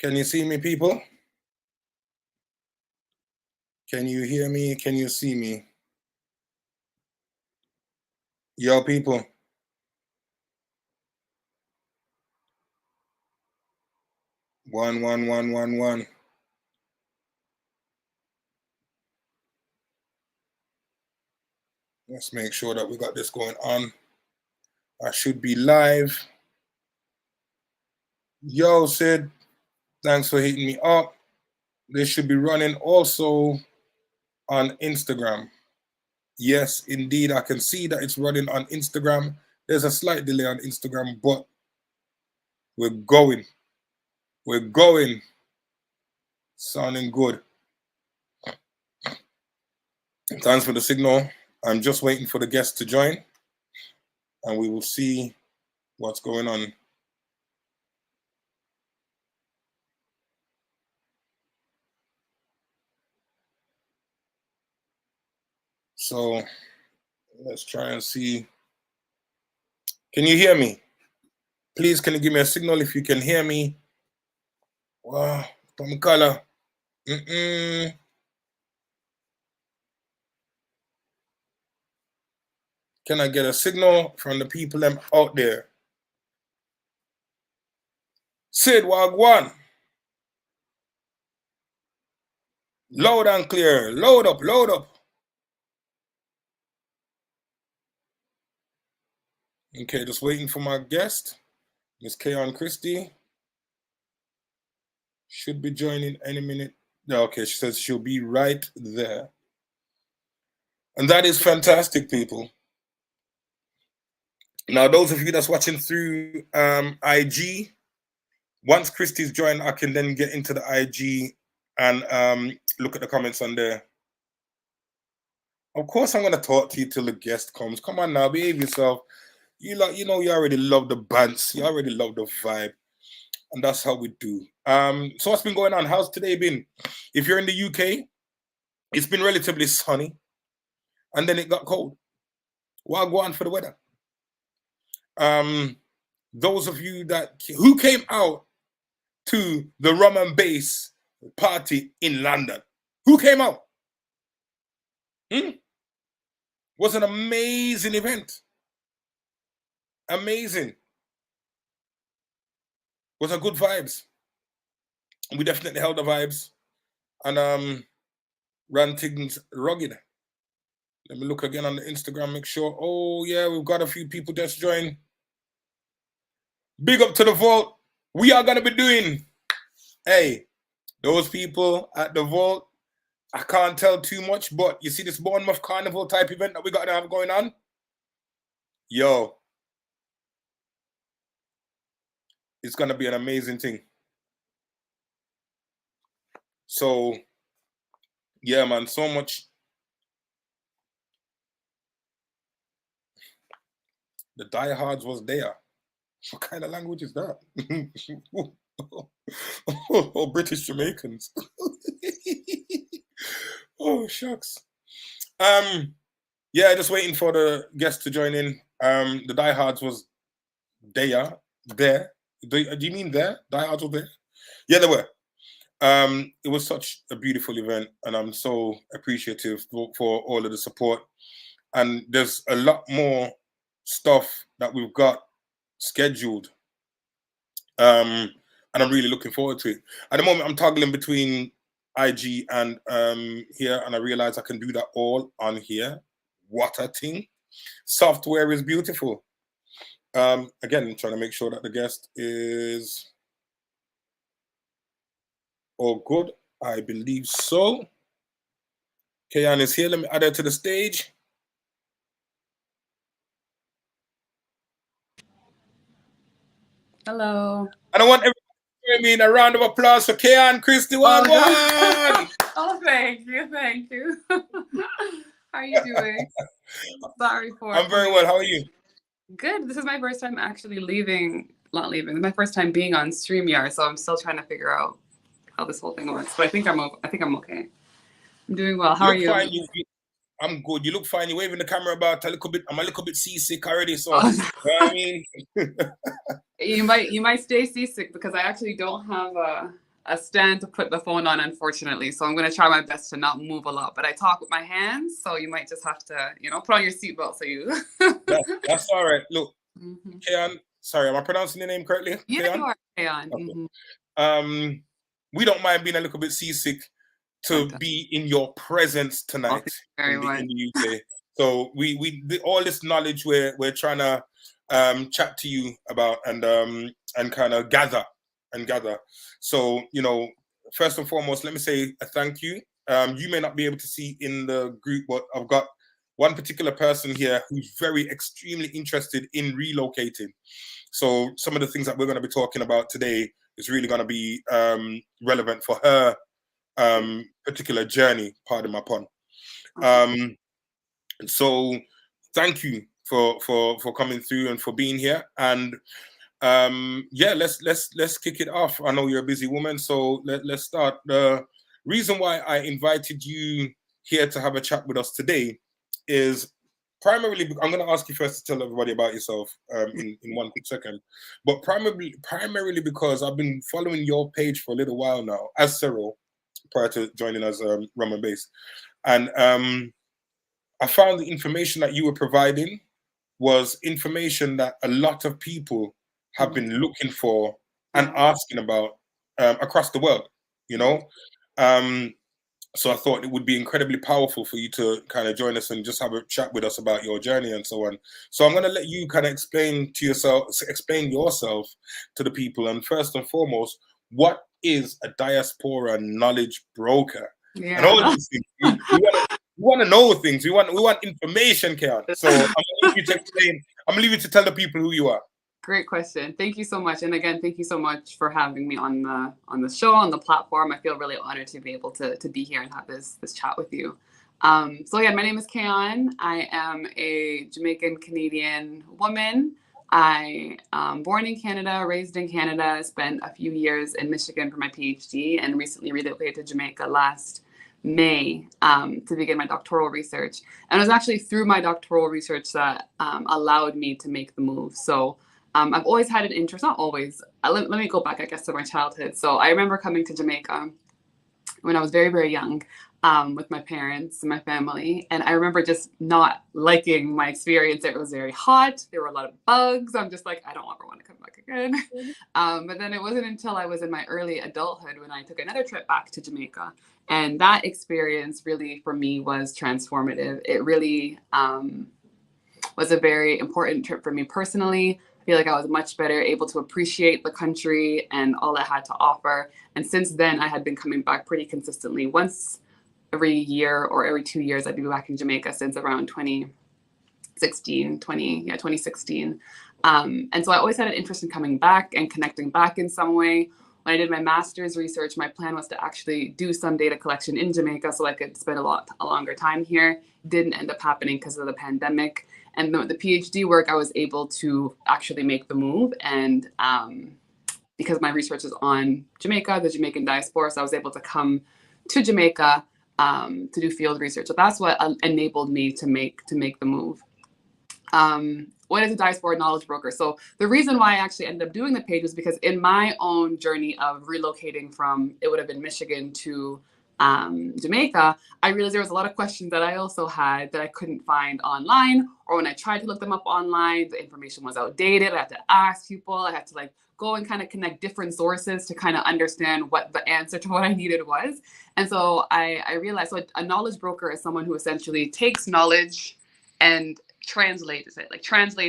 Can you see me, people? Can you hear me? Can you see me? Yo, people. One. Let's make sure that we got this going on. I should be live. Yo, Sid, thanks for hitting me up. This should be running also on Instagram. Yes, indeed, I can see that it's running on Instagram. There's a slight delay on Instagram, but we're going. We're going. Sounding good. Thanks for the signal. I'm just waiting for the guests to join, and we will see what's going on. So let's try and see. Can you hear me? Please, can you give me a signal if you can hear me? Wow, Tom color. Can I get a signal from the people out there? Sid, Wagwan. Loud and clear. Load up, load up. Okay, just waiting for my guest, Miss Kayonne Christy. Should be joining any minute. Okay, she says she'll be right there. And that is fantastic, people. Now, those of you that's watching through IG, once Christy's joined, I can then get into the IG and look at the comments on there. Of course, I'm going to talk to you till the guest comes. Come on now, behave yourself. You know, you already love the bands. You already love the vibe. And that's how we do. So what's been going on? How's today been? If you're in the UK, it's been relatively sunny. And then it got cold. Well, go on for the weather. Those of you who came out to the Rum and Bass party in London, who came out? Was an amazing event. Amazing. Was a good vibes. We definitely held the vibes and ran things rugged. Let me look again on the Instagram, make sure. Oh yeah, we've got a few people just joined. Big up to the vault. We are gonna be doing. Hey, those people at the vault, I can't tell too much, but you see this Bournemouth Carnival type event that we got to have going on? Yo. It's gonna be an amazing thing. So yeah, man, so much. The diehards was there. What kind of language is that? Oh, British Jamaicans. Oh, shucks. Yeah, just waiting for the guests to join in. The diehards was there. Do you mean there? Diehards were there? Yeah, they were. It was such a beautiful event, and I'm so appreciative for all of the support. And there's a lot more stuff that we've got scheduled. And I'm really looking forward to it. At the moment, I'm toggling between IG and here, and I realize I can do that all on here. What a thing. Software is beautiful. Again, trying to make sure that the guest is all good. I believe so. Kayonne is here. Let me add her to the stage. Hello. And I want everyone to join me in a round of applause for Kayonne Christy. Oh, thank you. How are you doing? Sorry for. I'm very well. How are you? Good. This is my first time actually not leaving. It's my first time being on StreamYard, so I'm still trying to figure out how this whole thing works. But I think I'm okay. I'm doing well. How are you? Fine. I'm good. You look fine. You're waving the camera about a little bit. I'm a little bit seasick already, so you know what I mean. You might stay seasick because I actually don't have a stand to put the phone on, unfortunately. So I'm going to try my best to not move a lot. But I talk with my hands, so you might just have to, put on your seatbelt so you. That's all right. Look, Mm-hmm. Kayonne, sorry, am I pronouncing your name correctly? Yeah, Kayonne? you are, Kayonne. Okay. Mm-hmm. We don't mind being a little bit seasick to be in your presence tonight in the UK. So all this knowledge we're trying to chat to you about and kind of gather. So first and foremost, let me say a thank you. You may not be able to see in the group, but I've got one particular person here who's extremely interested in relocating. So some of the things that we're going to be talking about today is really going to be relevant for her particular journey, pardon my pun. So thank you for coming through and for being here. And let's kick it off. I know you're a busy woman, so let's start. The reason why I invited you here to have a chat with us today is primarily, I'm going to ask you first to tell everybody about yourself in 1 quick second, but primarily because I've been following your page for a little while now as Cyril, prior to joining as Rum and Bass. And I found the information that you were providing was information that a lot of people have been looking for and asking about across the world, So I thought it would be incredibly powerful for you to kind of join us and just have a chat with us about your journey and so on. So I'm going to let you kind of explain yourself to the people. And first and foremost, what is a diaspora knowledge broker? Yeah. And all these things. We want to know things. We want information, Kayonne. So I'm going to leave you to explain. I'm going to leave you to tell the people who you are. Great question. Thank you so much. And again, thank you so much for having me on the show, on the platform. I feel really honored to be able to be here and have this chat with you. So yeah, my name is Kayonne. I am a Jamaican Canadian woman. I born in Canada, raised in Canada, spent a few years in Michigan for my PhD, and recently relocated to Jamaica last May to begin my doctoral research. And it was actually through my doctoral research that allowed me to make the move. So I've always had an interest, not always. Let me go back, I guess, to my childhood. So I remember coming to Jamaica when I was very, very young with my parents and my family. And I remember just not liking my experience. It was very hot. There were a lot of bugs. I'm just like, I don't ever want to come back again. But then it wasn't until I was in my early adulthood when I took another trip back to Jamaica. And that experience really, for me, was transformative. It really was a very important trip for me personally. I feel like I was much better able to appreciate the country and all it had to offer. And since then, I had been coming back pretty consistently. Once every year or every 2 years, I'd be back in Jamaica since around 2016. And so I always had an interest in coming back and connecting back in some way. When I did my master's research, my plan was to actually do some data collection in Jamaica so I could spend a longer time here. Didn't end up happening because of the pandemic. And the PhD work, I was able to actually make the move. And because my research is on Jamaica, the Jamaican diaspora, so I was able to come to Jamaica to do field research. So that's what enabled me to make the move. What is a diaspora knowledge broker? So the reason why I actually ended up doing the page is because in my own journey of relocating from, it would have been Michigan to Jamaica, I realized there was a lot of questions that I also had that I couldn't find online, or when I tried to look them up online, the information was outdated. I had to ask people, I had to go and kind of connect different sources to kind of understand what the answer to what I needed was. And so I realized, so a knowledge broker is someone who essentially takes knowledge and translates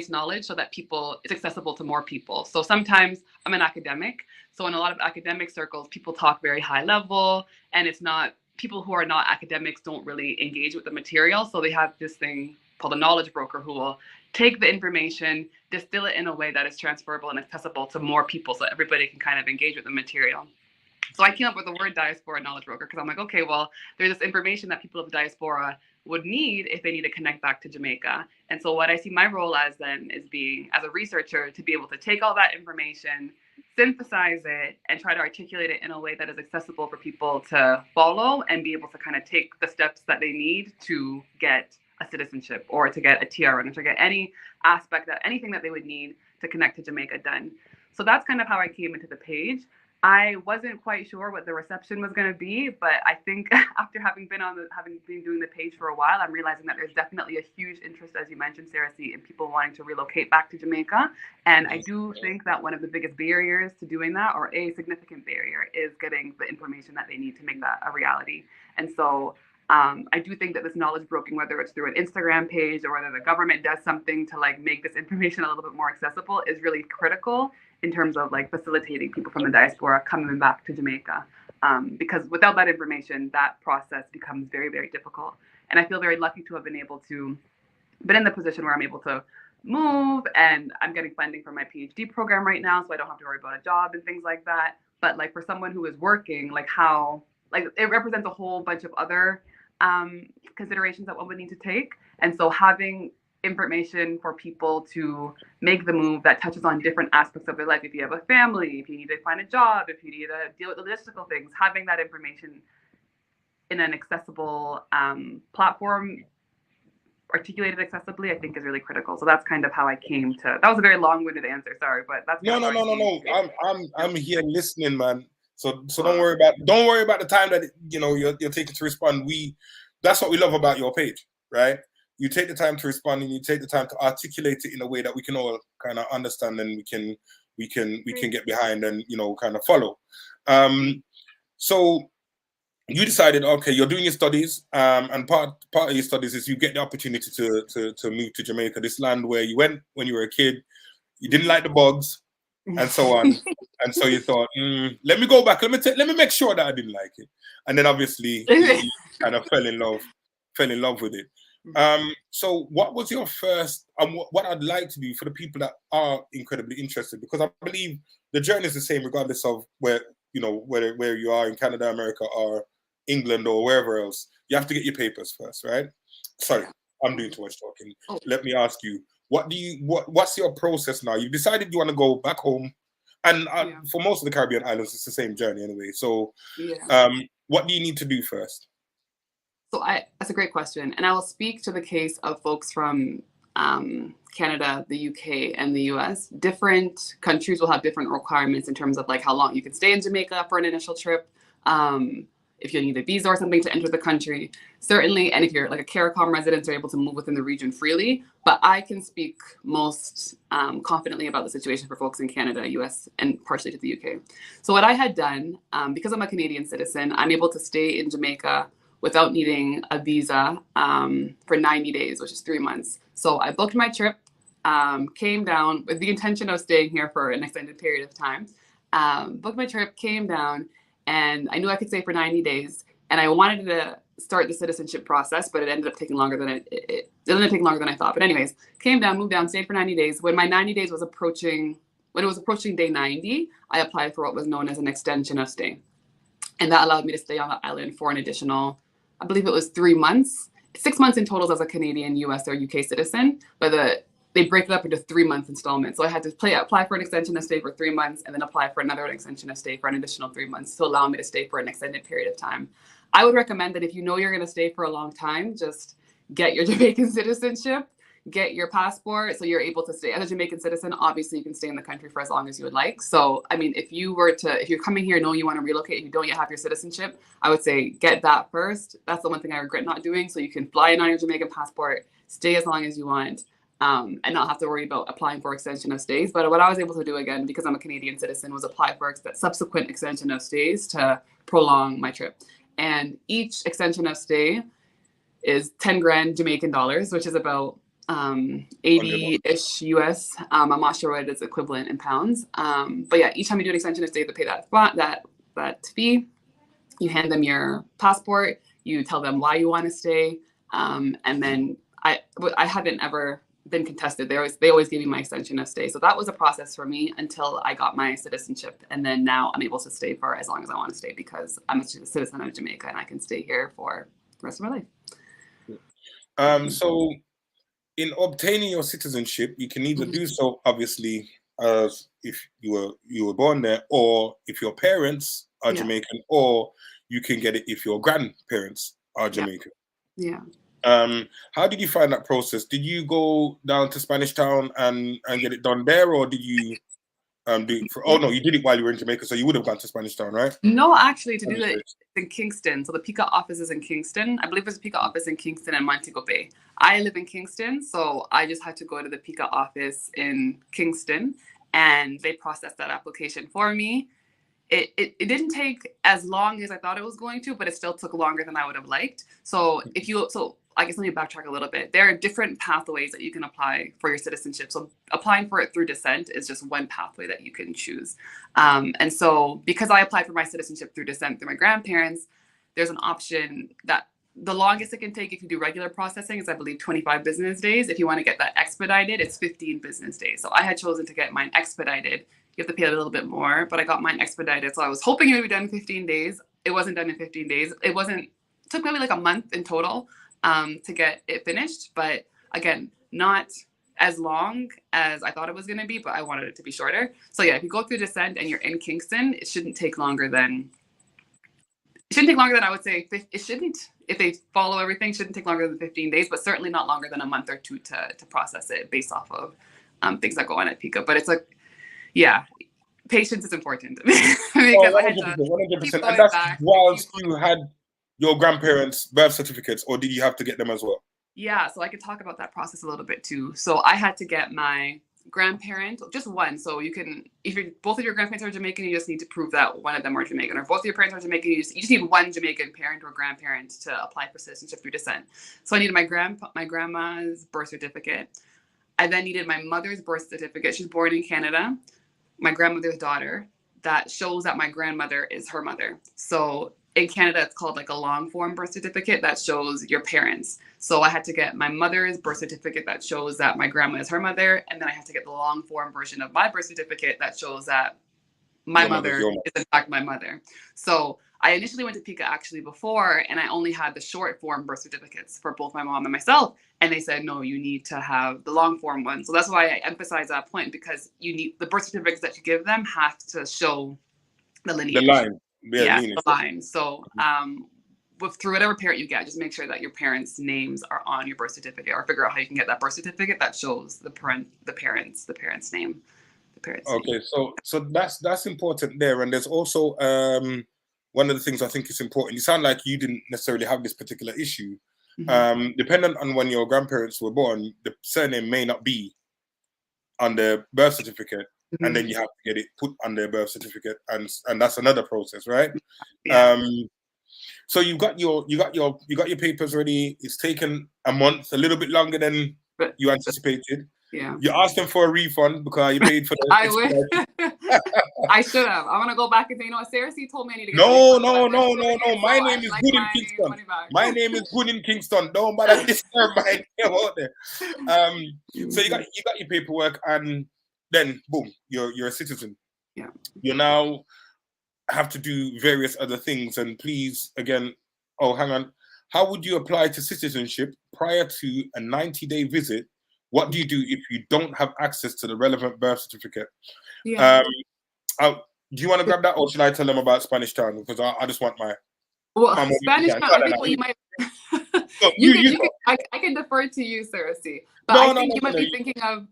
knowledge so that it's accessible to more people. So sometimes I'm an academic. So in a lot of academic circles, people talk very high level, and people who are not academics don't really engage with the material. So they have this thing called a knowledge broker who will take the information, distill it in a way that is transferable and accessible to more people so everybody can kind of engage with the material. So I came up with the word diaspora knowledge broker because I'm like, okay, well, there's this information that people of the diaspora would need if they need to connect back to Jamaica. And so what I see my role as then is being, as a researcher, to be able to take all that information, synthesize it, and try to articulate it in a way that is accessible for people to follow and be able to kind of take the steps that they need to get a citizenship or to get a TRN or to get anything that they would need to connect to Jamaica done. So that's kind of how I came into the page. I wasn't quite sure what the reception was going to be, but I think after having been doing the page for a while, I'm realizing that there's definitely a huge interest, as you mentioned, Sarah C, in people wanting to relocate back to Jamaica. And I do think that one of the biggest barriers to doing that, or a significant barrier, is getting the information that they need to make that a reality. And so I do think that this knowledge broking, whether it's through an Instagram page or whether the government does something to like make this information a little bit more accessible, is really critical in terms of like facilitating people from the diaspora coming back to Jamaica. Because without that information, that process becomes very, very difficult. And I feel very lucky to have been in the position where I'm able to move, and I'm getting funding for my PhD program right now, so I don't have to worry about a job and things like that. But like for someone who is working, like it represents a whole bunch of other considerations that one would need to take. And so having information for people to make the move that touches on different aspects of their life. If you have a family, if you need to find a job, if you need to deal with the logistical things, having that information in an accessible platform, articulated accessibly, I think is really critical. So that's kind of how I came to. That was a very long-winded answer, sorry, but that's no. I'm here listening, man. So don't worry about the time that you're taking to respond. That's what we love about your page, right? You take the time to respond, and you take the time to articulate it in a way that we can all kind of understand, and we can get behind and kind of follow. So you decided, okay, you're doing your studies, and part of your studies is you get the opportunity to move to Jamaica, this land where you went when you were a kid. You didn't like the bugs, and so on, and so you thought, let me go back. Let me make sure that I didn't like it, and then obviously you kind of fell in love with it. So what was your first, and what I'd like to do for the people that are incredibly interested, because I believe the journey is the same regardless of where you are in Canada, America, or England, or wherever else. You have to get your papers first, right? Sorry, I'm doing too much talking. Let me ask you, what's your process now? You've decided you want to go back home, and for most of the Caribbean islands, it's the same journey anyway. So what do you need to do first? So that's a great question. And I will speak to the case of folks from Canada, the UK, and the US. Different countries will have different requirements in terms of like how long you can stay in Jamaica for an initial trip, if you need a visa or something to enter the country, certainly. And if you're like a CARICOM resident, you're able to move within the region freely. But I can speak most confidently about the situation for folks in Canada, US, and partially to the UK. So what I had done, because I'm a Canadian citizen, I'm able to stay in Jamaica without needing a visa for 90 days, which is 3 months. So I booked my trip, came down with the intention of staying here for an extended period of time, booked my trip, came down, and I knew I could stay for 90 days. And I wanted to start the citizenship process, but it ended up taking longer than it ended up taking longer than I thought. But anyways, came down, moved down, stayed for 90 days. When my 90 days was approaching, when it was approaching day 90, I applied for what was known as an extension of stay. And that allowed me to stay on the island for an additional, I believe it was 3 months, 6 months in total as a Canadian, US, or UK citizen, but they break it up into 3 month installments. So I had to apply for an extension of stay for 3 months and then apply for another extension of stay for an additional 3 months to allow me to stay for an extended period of time. I would recommend that if you know you're going to stay for a long time, just get your Jamaican citizenship, get your passport, so you're able to stay as a Jamaican citizen. Obviously, you can stay in the country for as long as you would like. So, I mean, if you're coming here, know you want to relocate, and you don't yet have your citizenship, I would say get that first. That's the one thing I regret not doing. So you can fly in on your Jamaican passport, stay as long as you want, and not have to worry about applying for extension of stays. But what I was able to do, again, because I'm a Canadian citizen, was apply for subsequent extension of stays to prolong my trip. And each extension of stay is 10 grand Jamaican dollars, which is about 80-ish US. I'm not sure what it is equivalent in pounds. But yeah, each time you do an extension of stay, they pay that fee. You hand them your passport, you tell them why you want to stay. And then I haven't ever been contested. They always give me my extension of stay. So that was a process for me until I got my citizenship. And then now I'm able to stay for as long as I want to stay because I'm a citizen of Jamaica and I can stay here for the rest of my life. So in obtaining your citizenship, you can either do so, obviously, as if you were born there, or if your parents are Jamaican, or you can get it if your grandparents are Jamaican. Yeah. How did you find that process? Did you go down to Spanish Town and get it done there, or did you Oh no, you did it while you were in Jamaica, so you would have gone to Spanish Town, right? No, actually, to do Spanish that Bridge. in Kingston. So the PICA office is in Kingston. I believe there's a PICA office in Kingston and Montego Bay. I live in Kingston, so I just had to go to the PICA office in Kingston, and they processed that application for me. It didn't take as long as I thought it was going to, but it still took longer than I would have liked. So I guess let me backtrack a little bit. There are different pathways that you can apply for your citizenship. So applying for it through descent is just one pathway that you can choose. And so because I applied for my citizenship through descent through my grandparents, there's an option that the longest it can take if you do regular processing is, I believe, 25 business days. If you want to get that expedited, it's 15 business days. So I had chosen to get mine expedited. You have to pay a little bit more, but I got mine expedited. So I was hoping it would be done in 15 days. It wasn't done in 15 days. It took maybe like a month in total to get it finished. But again, not as long as I thought it was going to be, but I wanted it to be shorter. So yeah, if you go through descent and you're in Kingston, it shouldn't take longer than I would say. It shouldn't, if they follow everything, shouldn't take longer than 15 daes, but certainly not longer than a month or two to process it based off of things that go on at PICA. But it's like, yeah, patience is important because I had to 100%. keep And going that's back. whilst you had your grandparents' birth certificates, or did you have to get them as well? Yeah, so I could talk about that process a little bit too. So I had to get my grandparent, just one. So you can, if both of your grandparents are Jamaican, you just need to prove that one of them are Jamaican, or both of your parents are Jamaican, you just need one Jamaican parent or grandparent to apply for citizenship through descent. So I needed my grandma's birth certificate. I then needed my mother's birth certificate. She's born in Canada. My grandmother's daughter, that shows that my grandmother is her mother. So in Canada, it's called like a long form birth certificate that shows your parents. So I had to get my mother's birth certificate that shows that my grandma is her mother. And then I had to get the long form version of my birth certificate that shows that my mother is in fact my mother. So I initially went to PICA actually before, and I only had the short form birth certificates for both my mom and myself. And they said, no, you need to have the long form one. So that's why I emphasize that point, because you need the birth certificates that you give them have to show the lineage. The line. Yeah, the line. So through whatever parent you get, just make sure that your parents' names are on your birth certificate, or figure out how you can get that birth certificate that shows the parent's name. Okay, so that's important there. And there's also one of the things I think is important. You sound like you didn't necessarily have this particular issue. Mm-hmm. Dependent on when your grandparents were born, the surname may not be on the birth certificate, mm-hmm. and then you have to get it put on their birth certificate, and that's another process, right? Yeah. So you got your papers ready. It's taken a month, a little bit longer than you anticipated. Yeah. You asked them for a refund because you paid for the. I would. I should have. I want to go back and say, you know what, Sarah C told me I need to get. No. My name is good in Kingston. My name is good in Kingston. Don't bother disturb my name out there. So you got your paperwork, and then boom, you're a citizen. Yeah. You now have to do various other things, and please again. Oh, hang on. How would you apply to citizenship prior to a 90-day visit? What do you do if you don't have access to the relevant birth certificate? Yeah. Do you want to grab that, or should I tell them about Spanish Town? Because I just want my. Spanish Town. I think what you might. I can defer to you, Sarah C. But I think you might be thinking of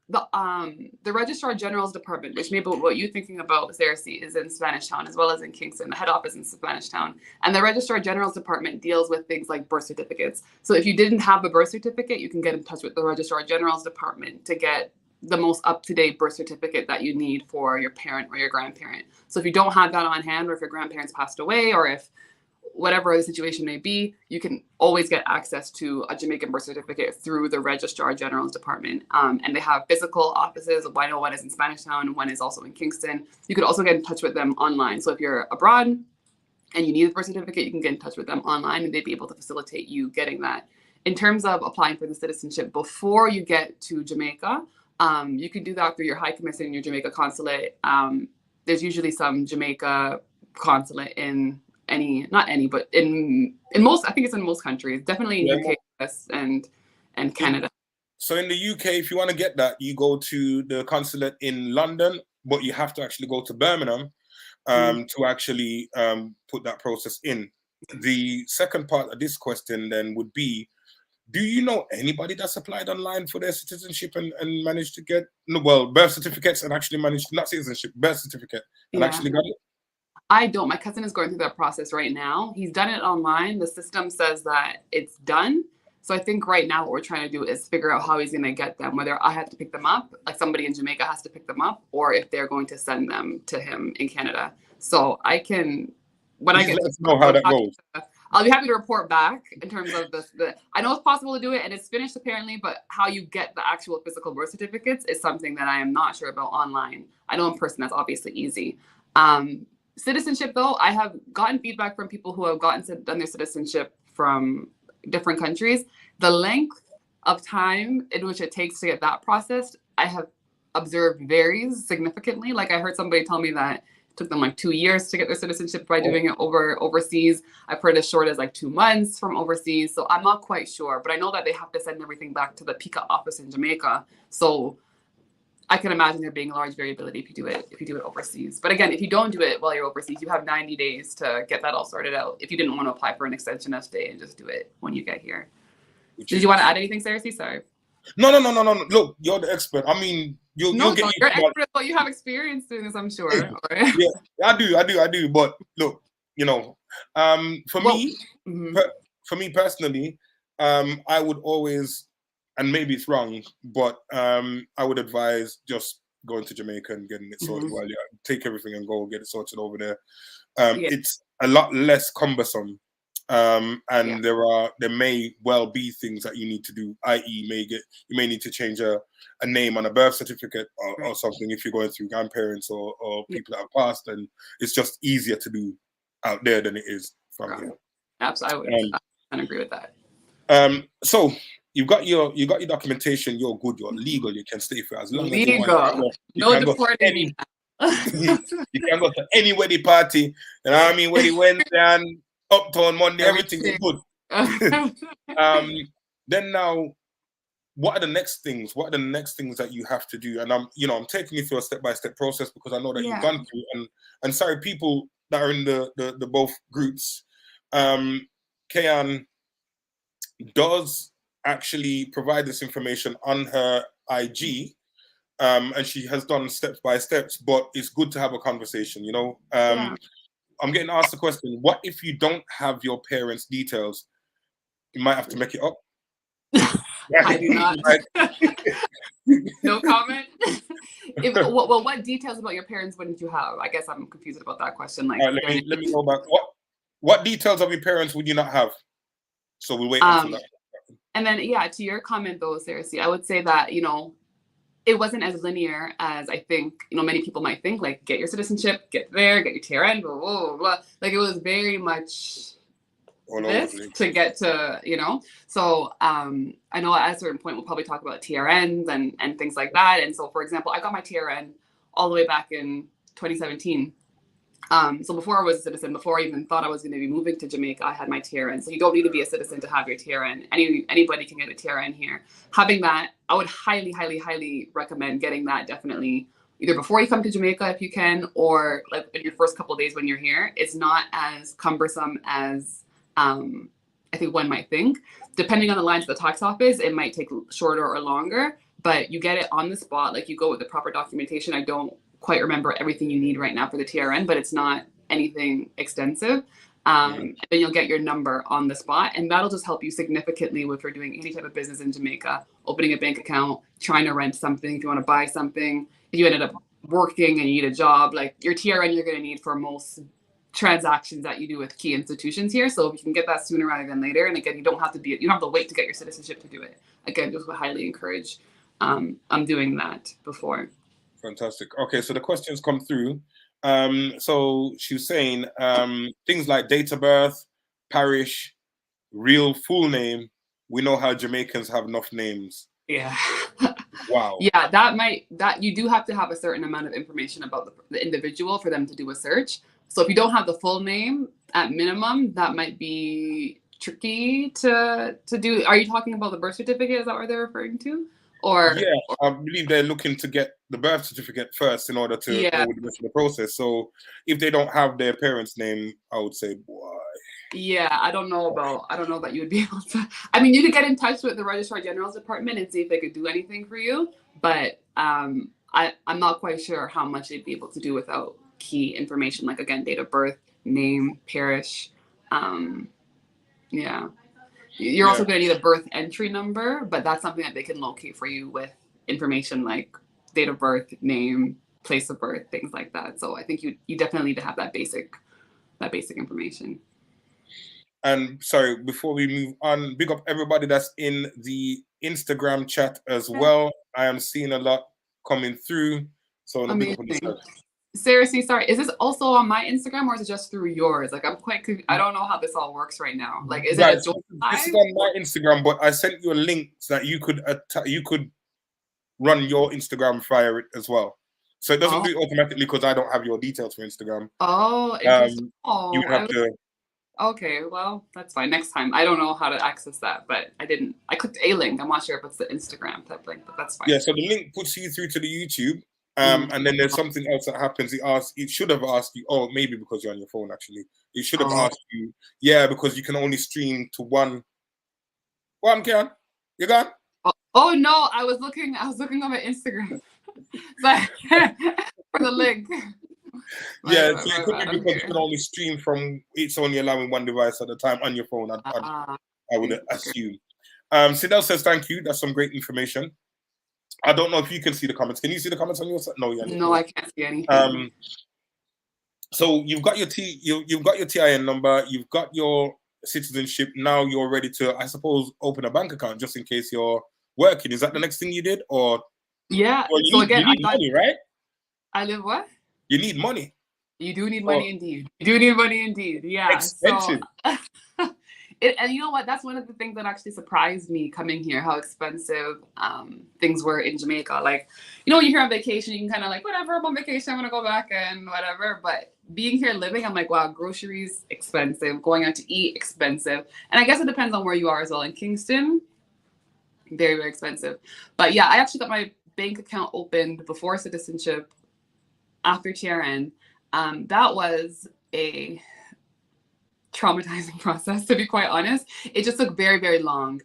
the Registrar General's Department, which maybe what you're thinking about, Sarah C, is in Spanish Town as well as in Kingston. The head office in Spanish Town, and the Registrar General's Department deals with things like birth certificates. So if you didn't have a birth certificate, you can get in touch with the Registrar General's Department to get the most up-to-date birth certificate that you need for your parent or your grandparent. So if you don't have that on hand, or if your grandparents passed away, or if whatever the situation may be, you can always get access to a Jamaican birth certificate through the Registrar General's Department. And they have physical offices. I know one is in Spanish Town, and one is also in Kingston. You could also get in touch with them online. So if you're abroad and you need a birth certificate, you can get in touch with them online, and they'd be able to facilitate you getting that. In terms of applying for the citizenship before you get to Jamaica, you can do that through your High Commission, your Jamaica consulate. There's usually some Jamaica consulate in but in most, I think it's in most countries, definitely in UK, US, and Canada. So in the UK, if you want to get that, you go to the consulate in London, but you have to actually go to Birmingham to actually put that process in. The second part of this question then would be, Do you know anybody that's applied online for their citizenship and managed to get, no, well, birth certificates and actually managed, not citizenship, birth certificate, and Yeah. actually got it? I don't. My cousin is going through that process right now. He's done it online. The system says that it's done. So I think right now what we're trying to do is figure out how he's going to get them, whether I have to pick them up, like somebody in Jamaica has to pick them up, or if they're going to send them to him in Canada. So I can, when Please I get let us know how that goes. I'll be happy to report back in terms of I know it's possible to do it and it's finished apparently, but how you get the actual physical birth certificates is something that I am not sure about online. I know in person that's obviously easy. Citizenship though, I have gotten feedback from people who have done their citizenship from different countries. The length of time in which it takes to get that processed, I have observed varies significantly. Like I heard somebody tell me that it took them like 2 years to get their citizenship by doing it overseas. I've heard as short as like 2 months from overseas. So I'm not quite sure, but I know that they have to send everything back to the PICA office in Jamaica. So I can imagine there being large variability if you do it overseas. But again, if you don't do it while you're overseas, you have 90 days to get that all sorted out. If you didn't want to apply for an extension of stay and just do it when you get here. Did you want to add anything, Sarah? Sorry. No. Look, you're the expert. I mean, you're expert, but you have experience doing this, I'm sure. Yeah, I do. But look, you know, for me personally, I would always, and maybe it's wrong, but I would advise just going to Jamaica and getting it sorted while you take everything and go get it sorted over there. It's a lot less cumbersome. And there may well be things that you need to do, i.e. you may need to change a name on a birth certificate or something if you're going through grandparents or people that have passed, and it's just easier to do out there than it is from here. Absolutely. I agree with that. So you got your documentation, you're good, you're legal, you can stay for as long as you want. No deporting. You can go to any wedding party, you know what I mean, wedding Wednesday and Uptown Monday, everything is good. Then now, what are the next things? What are the next things that you have to do? And I'm taking you through a step-by-step process because I know that you've gone through. And sorry, people that are in the both groups, Kayonne does actually provide this information on her IG, and she has done steps by steps. But it's good to have a conversation, you know. I'm getting asked the question, what if you don't have your parents' details? You might have to make it up. I do not. No comment. What details about your parents wouldn't you have? I guess I'm confused about that question. Like, let me go back. What details of your parents would you not have? So we'll wait until that. And then, to your comment though, Sarah, I would say that, it wasn't as linear as I think, many people might think, like get your citizenship, get your TRN, blah, blah, blah. Like it was very much to get to, So I know at a certain point we'll probably talk about TRNs and things like that. And so, for example, I got my TRN all the way back in 2017. So before I was a citizen, before I even thought I was going to be moving to Jamaica, I had my TRN. So you don't need to be a citizen to have your TRN. Anybody can get a TRN here. Having that, I would highly, highly, highly recommend getting that definitely either before you come to Jamaica if you can, or like in your first couple of days when you're here. It's not as cumbersome as I think one might think. Depending on the lines of the tax office, it might take shorter or longer, but you get it on the spot. Like you go with the proper documentation. I don't quite remember everything you need right now for the TRN, but it's not anything extensive. And then you'll get your number on the spot, and that'll just help you significantly if you're doing any type of business in Jamaica, opening a bank account, trying to rent something, if you want to buy something, if you ended up working and you need a job, like your TRN you're going to need for most transactions that you do with key institutions here. So if you can get that sooner rather than later, and again, you don't have to wait to get your citizenship to do it. Again, just would highly encourage. I'm doing that before. Fantastic. Okay, so the questions come through. So she was saying things like date of birth, parish, real full name. We know how Jamaicans have enough names. Yeah. Wow. Yeah, that you do have to have a certain amount of information about the individual for them to do a search. So if you don't have the full name at minimum, that might be tricky to do. Are you talking about the birth certificate? Is that what they're referring to? I believe they're looking to get the birth certificate first in order to go with the rest of the process. So if they don't have their parents' name, I would say, boy. Yeah, I don't know that you would be able to. I mean, you could get in touch with the Registrar General's department and see if they could do anything for you, but I'm not quite sure how much they'd be able to do without key information, like again, date of birth, name, parish. Um, yeah, you're Yeah. also going to need a birth entry number, but that's something that they can locate for you with information like date of birth, name, place of birth, things like that. So I think you definitely need to have that basic information. And sorry, before we move on, big up everybody that's in the Instagram chat as well. I am seeing a lot coming through. So big up on Amazing. yourself. Seriously, sorry. Is this also on my Instagram or is it just through yours? Like, I don't know how this all works right now. Like, is it a joint This is live? on my Instagram, but I sent you a link so that you could run your Instagram via it as well. So it doesn't do it automatically because I don't have your details for Instagram. Oh, interesting. You would have to. Okay, well, that's fine. Next time. I don't know how to access that, but I didn't. I clicked a link. I'm not sure if it's the Instagram type link, but that's fine. Yeah, so the link puts you through to the YouTube. And then there's something else that happens. It should have asked you, oh, maybe because you're on your phone, actually. It should have asked you, yeah, because you can only stream to one. Well, I'm Kayonne. You gone? Oh no, I was looking on my Instagram. For the link. Yeah, so it could be because you can only stream from, it's only allowing one device at a time on your phone, I would assume. Sidel says, thank you. That's some great information. I don't know if you can see the comments. Can you see the comments on your side? No, yeah. No, I can't see anything. So you've got your you've got your TIN number, you've got your citizenship. Now you're ready to, I suppose, open a bank account just in case you're working. Is that the next thing you did, or? Yeah. Well, you need money, right? I live what? You need money. You do need money indeed. You do need money indeed. Yeah. Expensive. So, and you know what? That's one of the things that actually surprised me coming here, how expensive things were in Jamaica. Like, you know, when you're here on vacation, you can kind of like, whatever, I'm on vacation, I'm going to go back and whatever. But being here living, I'm like, wow, groceries expensive, going out to eat expensive. And I guess it depends on where you are as well. In Kingston, very, very expensive. But yeah, I actually got my bank account opened before citizenship, after TRN. That was a traumatizing process, to be quite honest. It just took very, very long.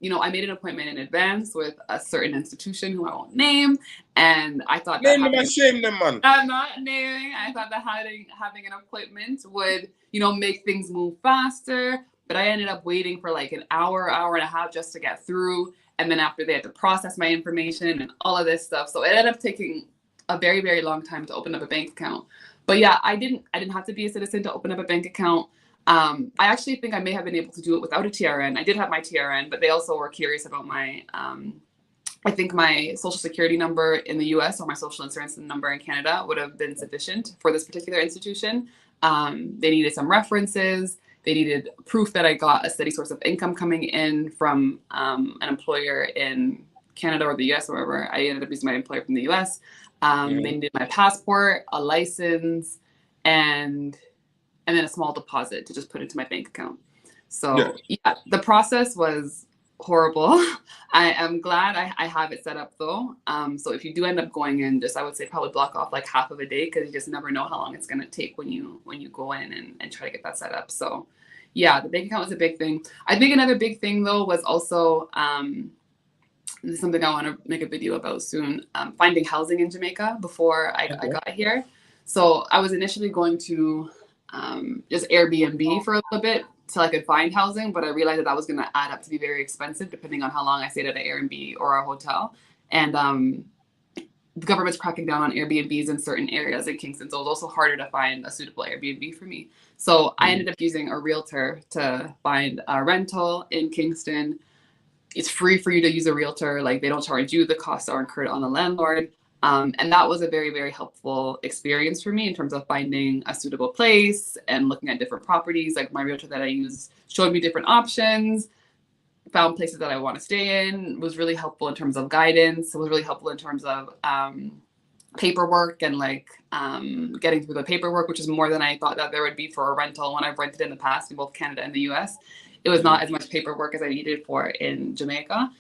You know, I made an appointment in advance with a certain institution who I won't name, and I thought that shame them, man. I'm not naming. I thought that having an appointment would, you know, make things move faster. But I ended up waiting for like an hour and a half just to get through, and then after they had to process my information and all of this stuff, so it ended up taking a very, very long time to open up a bank account. But yeah, I didn't have to be a citizen to open up a bank account. I actually think I may have been able to do it without a TRN. I did have my TRN, but they also were curious about my, I think my social security number in the US or my social insurance number in Canada would have been sufficient for this particular institution. They needed some references. They needed proof that I got a steady source of income coming in from an employer in Canada or the US or wherever. I ended up using my employer from the US. They needed my passport, a license, and then a small deposit to just put into my bank account. So yeah, the process was horrible. I am glad I have it set up though. So if you do end up going in, just I would say probably block off like half of a day, because you just never know how long it's gonna take when you go in and try to get that set up. So yeah, the bank account was a big thing. I think another big thing though was also this is something I want to make a video about soon, finding housing in Jamaica before I got here. So I was initially going to just Airbnb for a little bit till I could find housing, but I realized that was going to add up to be very expensive depending on how long I stayed at an Airbnb or a hotel. And the government's cracking down on Airbnbs in certain areas in Kingston, so it was also harder to find a suitable Airbnb for me. So I ended up using a realtor to find a rental in Kingston. It's free for you to use a realtor. Like, they don't charge you. The costs are incurred on the landlord. And that was a very, very helpful experience for me in terms of finding a suitable place and looking at different properties. Like, my realtor that I used showed me different options, found places that I want to stay in, was really helpful in terms of guidance. It was really helpful in terms of paperwork and like getting through the paperwork, which is more than I thought that there would be for a rental when I've rented in the past in both Canada and the US. It was not as much paperwork as I needed for in Jamaica.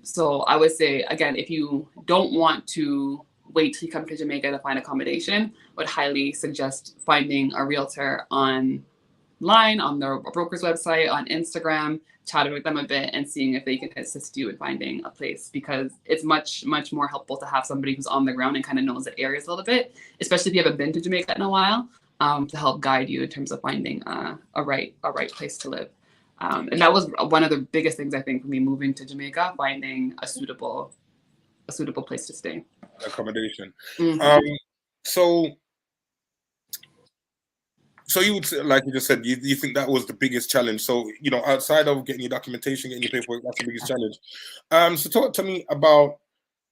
So I would say, again, if you don't want to wait till you come to Jamaica to find accommodation, would highly suggest finding a realtor on online, on their broker's website, on Instagram, chatting with them a bit and seeing if they can assist you in finding a place, because it's much, much more helpful to have somebody who's on the ground and kind of knows the areas a little bit, especially if you haven't been to Jamaica in a while, to help guide you in terms of finding a right place to live. And that was one of the biggest things, I think, for me moving to Jamaica, finding a suitable place to stay. Accommodation. Mm-hmm. So you would say, like you just said, you think that was the biggest challenge. So, you know, outside of getting your documentation, getting your paperwork, that's the biggest challenge. So talk to me about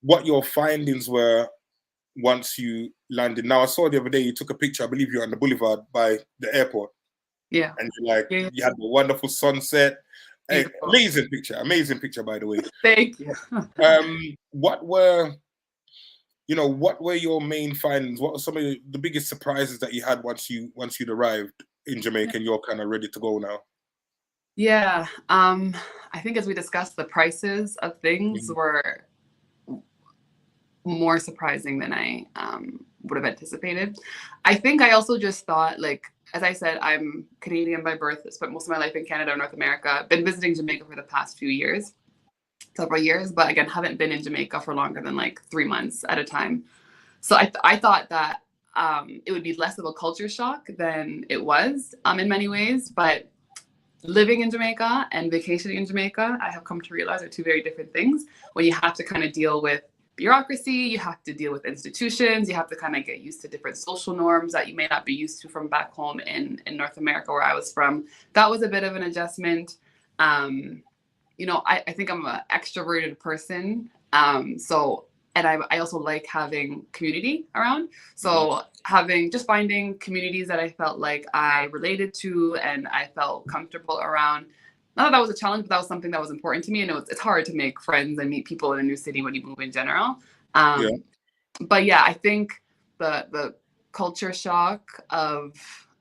what your findings were once you landed. Now, I saw the other day you took a picture, I believe you're on the boulevard by the airport. Yeah. And you're like, you had the wonderful sunset. Hey, amazing picture, by the way. Thank you. What were your main findings? What were some of the biggest surprises that you had once you'd arrived in Jamaica and you're kind of ready to go now? Yeah, I think as we discussed, the prices of things were more surprising than I would have anticipated. I think I also just thought, like, as I said, I'm Canadian by birth, spent most of my life in Canada or North America, been visiting Jamaica for the past several years, but again, haven't been in Jamaica for longer than like 3 months at a time. So I thought that it would be less of a culture shock than it was in many ways, but living in Jamaica and vacationing in Jamaica, I have come to realize are two very different things. When you have to kind of deal with bureaucracy, you have to deal with institutions, you have to kind of get used to different social norms that you may not be used to from back home in North America, where I was from. That was a bit of an adjustment. You know, I think I'm an extroverted person. And I also like having community around. So finding communities that I felt like I related to and I felt comfortable around. Not that that was a challenge, but that was something that was important to me. I know it's hard to make friends and meet people in a new city when you move in general. But yeah, I think the culture shock of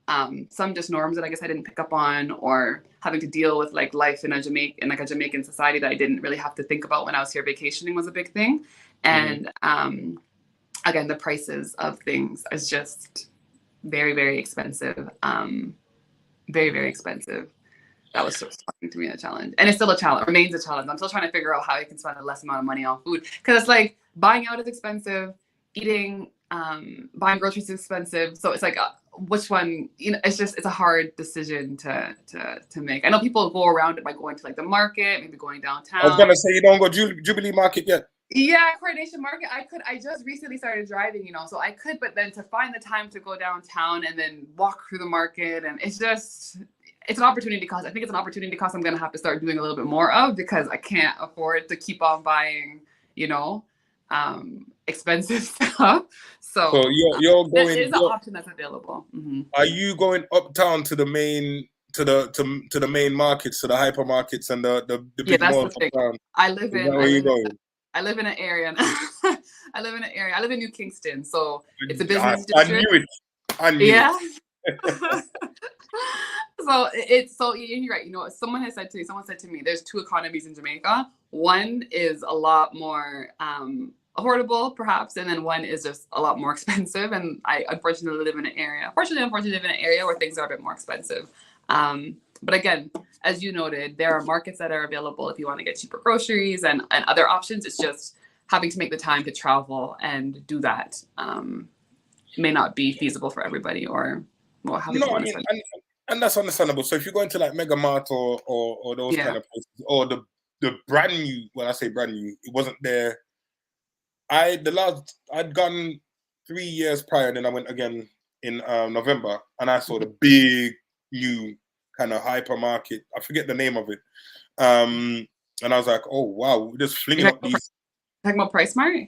some just norms that I guess I didn't pick up on, or having to deal with like life in a Jamaican society that I didn't really have to think about when I was here vacationing was a big thing. And again, the prices of things is just very, very expensive. Very, very expensive. That was so shocking to me, a challenge. And it's still a challenge, remains a challenge. I'm still trying to figure out how I can spend a less amount of money on food. Because it's like buying out is expensive, eating, buying groceries is expensive. So it's like, which one, you know, it's a hard decision to make. I know people go around it by going to like the market, maybe going downtown. I was going to say, you don't go Jubilee Market yet. Yeah, Coronation Market, I just recently started driving, you know, so I could, but then to find the time to go downtown and then walk through the market, and it's an opportunity cost. I think it's an opportunity cost I'm going to have to start doing a little bit more of, because I can't afford to keep on buying, you know, expensive stuff. So you're going. That is an option that's available. Are you going uptown to the main to the main markets, to the hypermarkets and the big malls uptown? I live in an area. I live in New Kingston, so it's a business district. I knew it. So you're right. You know, someone said to me, there's two economies in Jamaica. One is a lot more affordable, perhaps, and then one is just a lot more expensive. And I unfortunately live in an area where things are a bit more expensive. But again, as you noted, there are markets that are available if you want to get cheaper groceries and other options. It's just having to make the time to travel and do that may not be feasible for everybody, or and that's understandable. So if you're going to like Mega Mart or those kind of places, or the brand new, when I say brand new, it wasn't there. I'd gone 3 years prior, and then I went again in November, and I saw the big new kind of hypermarket. I forget the name of it. And I was like, oh wow, we're just flinging up these. Talking about Price Mart?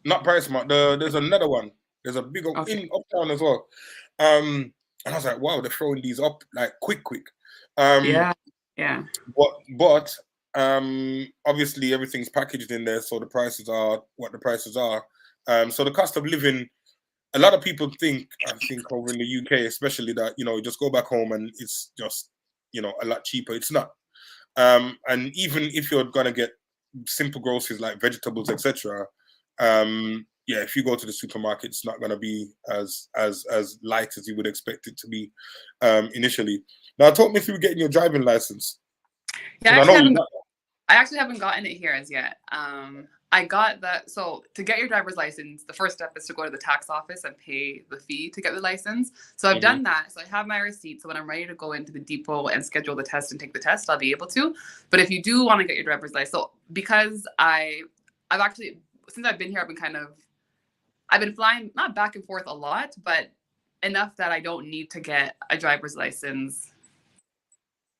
Not Price Mart. There's another one. There's a big one in uptown as well. And I was like, wow, they're throwing these up like quick. Yeah. But obviously everything's packaged in there, so the prices are what the prices are. So the cost of living, a lot of people think over in the UK, especially, that, you know, just go back home and it's just, you know, a lot cheaper. It's not. And even if you're gonna get simple groceries like vegetables, etc., yeah, if you go to the supermarket, it's not going to be as light as you would expect it to be initially. Now, talk me through getting your driving license. Yeah, I know I actually haven't gotten it here as yet. I got that. So to get your driver's license, the first step is to go to the tax office and pay the fee to get the license. So I've done that. So I have my receipt. So when I'm ready to go into the depot and schedule the test and take the test, I'll be able to. But if you do want to get your driver's license, so because I've actually, since I've been here, I've been flying, not back and forth a lot, but enough that I don't need to get a driver's license.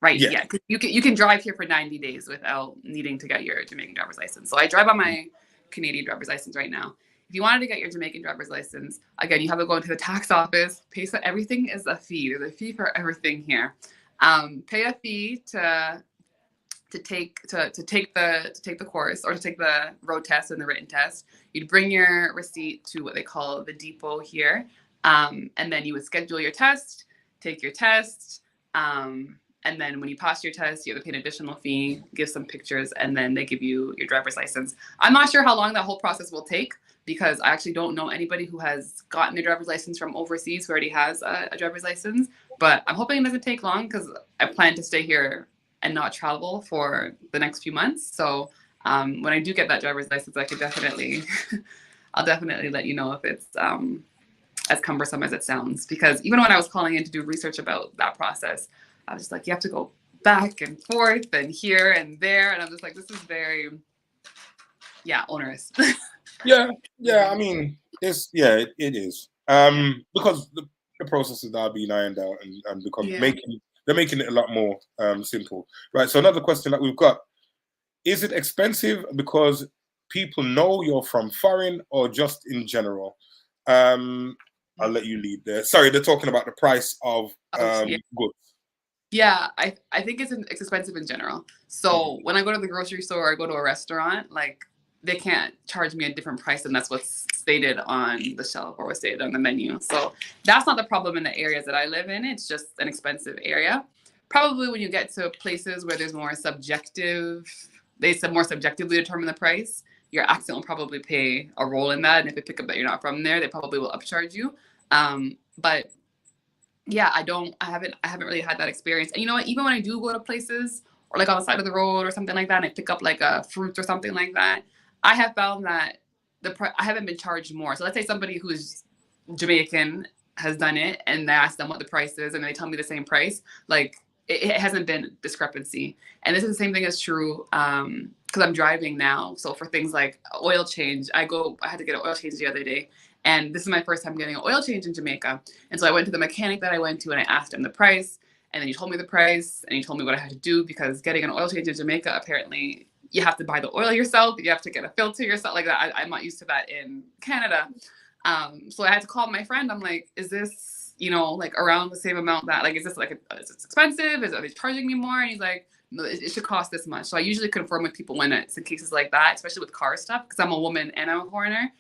Right. Yeah. Cause you can drive here for 90 days without needing to get your Jamaican driver's license. So I drive on my Canadian driver's license right now. If you wanted to get your Jamaican driver's license, again, you have to go into the tax office, pay. So everything is a fee. There's a fee for everything here. Pay a fee to take the course, or to take the road test and the written test. You'd bring your receipt to what they call the depot here, and then you would schedule your test, take your test. And then when you pass your test, you have to pay an additional fee, give some pictures, and then they give you your driver's license. I'm not sure how long that whole process will take, because I actually don't know anybody who has gotten their driver's license from overseas who already has a driver's license. But I'm hoping it doesn't take long, because I plan to stay here and not travel for the next few months. So when I do get that driver's license, I could definitely, I'll definitely let you know if it's as cumbersome as it sounds. Because even when I was calling in to do research about that process, I was just like, you have to go back and forth and here and there. And I'm just like, this is very, onerous. Yeah. I mean, it is. Because the processes are being ironed out and they're making it a lot more simple. Right. So another question that we've got, is it expensive because people know you're from foreign, or just in general? I'll let you lead there. Sorry, they're talking about the price of goods. Yeah, I think it's expensive in general. So when I go to the grocery store or I go to a restaurant, like, they can't charge me a different price than that's what's stated on the shelf or what's stated on the menu. So that's not the problem in the areas that I live in. It's just an expensive area. Probably when you get to places where there's more more subjectively determine the price, your accent will probably play a role in that. And if they pick up that you're not from there, they probably will upcharge you. But yeah, I haven't really had that experience. And you know what, even when I do go to places, or like on the side of the road or something like that, and I pick up like a fruit or something like that, I have found that I haven't been charged more. So let's say somebody who's Jamaican has done it, and I ask them what the price is, and they tell me the same price. Like, it hasn't been discrepancy. And this is the same thing is true because I'm driving now. So for things like oil change, I had to get an oil change the other day. And this is my first time getting an oil change in Jamaica. And so I went to the mechanic that I went to, and I asked him the price. And then he told me the price, and he told me what I had to do, because getting an oil change in Jamaica, apparently you have to buy the oil yourself. You have to get a filter yourself. Like that. I'm not used to that in Canada. So I had to call my friend. I'm like, is this, like around the same amount that, like, is this like, is this expensive? Are they charging me more? And he's like, no, it should cost this much. So I usually confirm with people when it's in cases like that, especially with car stuff, because I'm a woman and I'm a foreigner.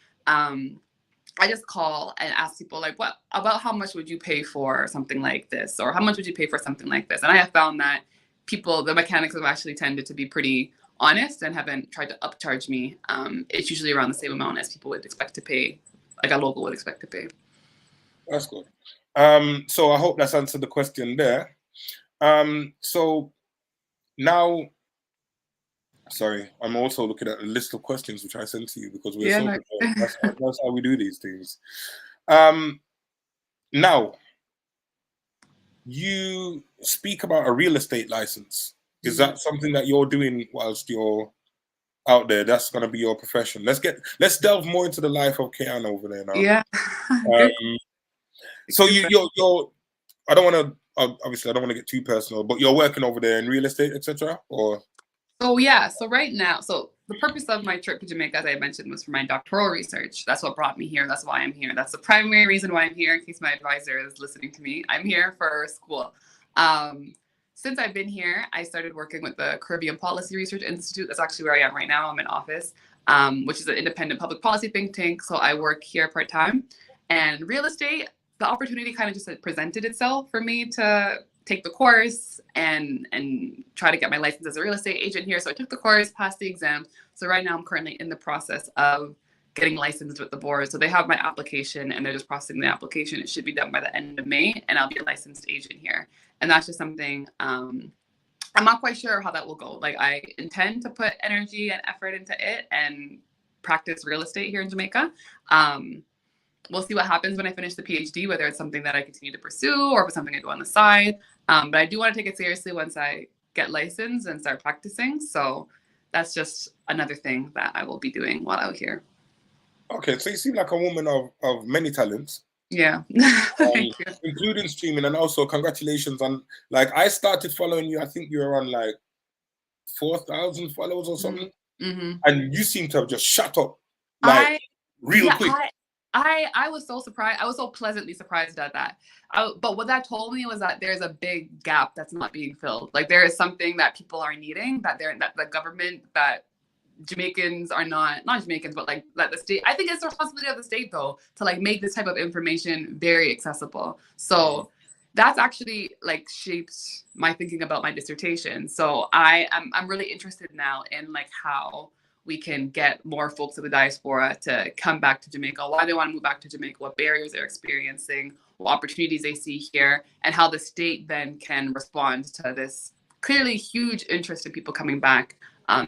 I just call and ask people, like, what about how much would you pay for something like this? Or how much would you pay for something like this? And I have found that the mechanics have actually tended to be pretty honest and haven't tried to upcharge me. It's usually around the same amount as people would expect to pay, like a local would expect to pay. That's good. So I hope that's answered the question there. So now, sorry, I'm also looking at a list of questions which I sent to you, because that's how we do these things. Now, you speak about a real estate license. Is that something that you're doing whilst you're out there? That's going to be your profession. Let's delve more into the life of Kayonne over there now. Yeah. So you're I don't want to, obviously I don't want to get too personal, but you're working over there in real estate, etc. Or? So yeah, so right now, so the purpose of my trip to Jamaica, as I mentioned, was for my doctoral research. That's what brought me here. That's why I'm here. That's the primary reason why I'm here, in case my advisor is listening to me. I'm here for school. Since I've been here, I started working with the Caribbean Policy Research Institute. That's actually where I am right now. I'm in office, which is an independent public policy think tank. So I work here part-time. And real estate, the opportunity kind of just presented itself for me to take the course and try to get my license as a real estate agent here. So I took the course, passed the exam. So right now I'm currently in the process of getting licensed with the board. So they have my application and they're just processing the application. It should be done by the end of May, and I'll be a licensed agent here. And that's just something I'm not quite sure how that will go. Like, I intend to put energy and effort into it and practice real estate here in Jamaica. We'll see what happens when I finish the PhD, whether it's something that I continue to pursue or if it's something I do on the side. But I do want to take it seriously once I get licensed and start practicing. So that's just another thing that I will be doing while out here. Okay, so you seem like a woman of many talents. Yeah. Thank you. Including streaming, and also congratulations on, like, I started following you, I think you were on like 4,000 followers or something. Mm-hmm. And you seem to have just shut up like real quick. I was so surprised. I was so pleasantly surprised at that. But what that told me was that there's a big gap that's not being filled. Like, there is something that people are needing, that the government, that Jamaicans are not Jamaicans, but like that the state, I think it's the responsibility of the state though, to like make this type of information very accessible. So that's actually like shaped my thinking about my dissertation. So I'm really interested now in like how we can get more folks of the diaspora to come back to Jamaica, why they want to move back to Jamaica, what barriers they're experiencing, what opportunities they see here, and how the state then can respond to this clearly huge interest in people coming back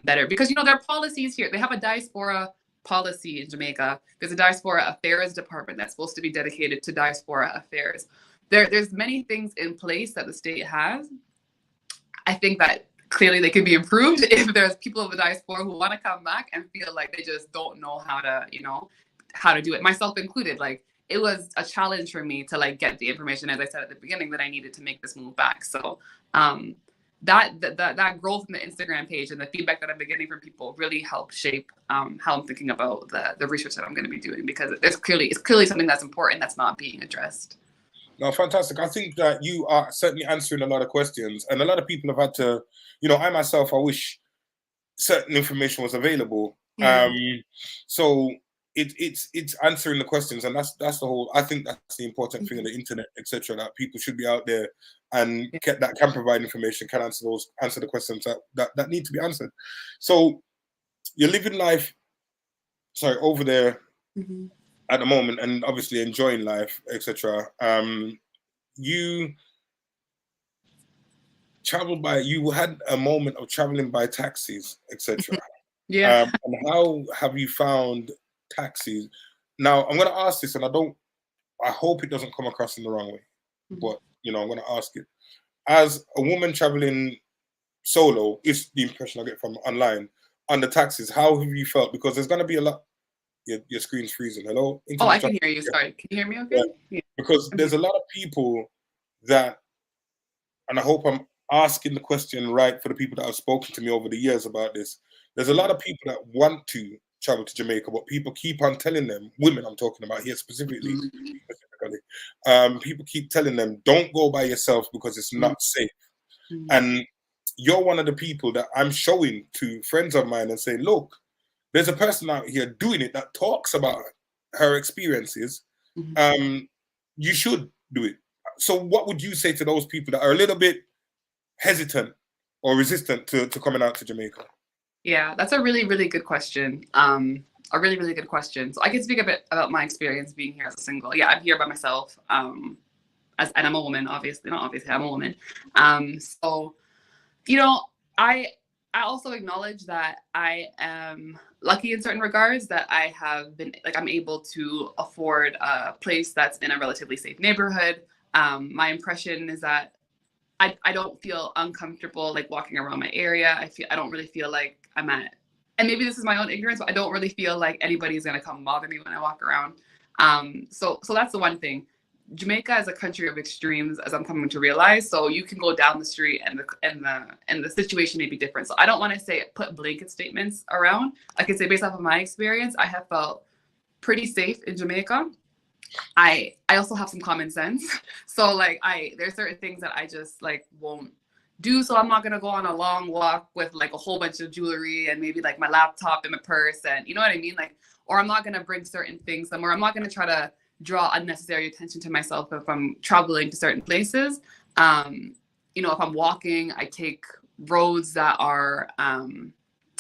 better. Because, you know, there are policies here. They have a diaspora policy in Jamaica. There's a diaspora affairs department that's supposed to be dedicated to diaspora affairs. There's many things in place that the state has. I think that clearly they could be improved if there's people of the diaspora who want to come back and feel like they just don't know how to do it, myself included. Like, it was a challenge for me to like get the information, as I said at the beginning, that I needed to make this move back. So that growth in the Instagram page and the feedback that I've been getting from people really helped shape how I'm thinking about the research that I'm going to be doing, because it's clearly something that's important that's not being addressed. No, fantastic. I think that you are certainly answering a lot of questions, and a lot of people have had to, you know, I myself, I wish certain information was available. So it's answering the questions, and that's the whole, I think that's the important thing on the internet, etc., that people should be out there and that can provide information, can answer the questions that need to be answered. So you're living life, over there at the moment, and obviously enjoying life, etc. You had a moment of traveling by taxis, etc. Yeah. And how have you found taxis? Now, I'm going to ask this, and I hope it doesn't come across in the wrong way, but, you know, I'm going to ask it. As a woman traveling solo, is the impression I get from online, on the taxis, how have you felt? Because there's going to be a lot. Your screen's freezing. Hello? Oh, I can hear you. Sorry. Can you hear me okay? Yeah. Because there's a lot of people that, and I hope I'm asking the question right for the people that have spoken to me over the years about this. There's a lot of people that want to travel to Jamaica, but people keep on telling them, women I'm talking about here specifically, people keep telling them, don't go by yourself because it's not safe. And you're one of the people that I'm showing to friends of mine and saying, look, there's a person out here doing it that talks about her experiences. You should do it. So what would you say to those people that are a little bit hesitant or resistant to coming out to Jamaica? Yeah, that's a really, really good question. A really, really good question. So I can speak a bit about my experience being here as a single. Yeah, I'm here by myself. And I'm a woman, obviously. Not obviously, I'm a woman. So, you know, I also acknowledge that I am lucky in certain regards, that I have been, like, I'm able to afford a place that's in a relatively safe neighborhood. My impression is that I don't feel uncomfortable like walking around my area. I don't really feel like I'm at, and maybe this is my own ignorance, but I don't really feel like anybody's gonna come bother me when I walk around. So that's the one thing. Jamaica is a country of extremes, as I'm coming to realize. So you can go down the street and the situation may be different. So I don't want to say put blanket statements around. I can say based off of my experience, I have felt pretty safe in Jamaica. I also have some common sense. So like there's certain things that I just like won't do. So I'm not gonna go on a long walk with like a whole bunch of jewelry and maybe like my laptop in my purse, and you know what I mean? Like, or I'm not gonna bring certain things somewhere. I'm not gonna try to draw unnecessary attention to myself if I'm traveling to certain places. You know, if I'm walking, I take roads that are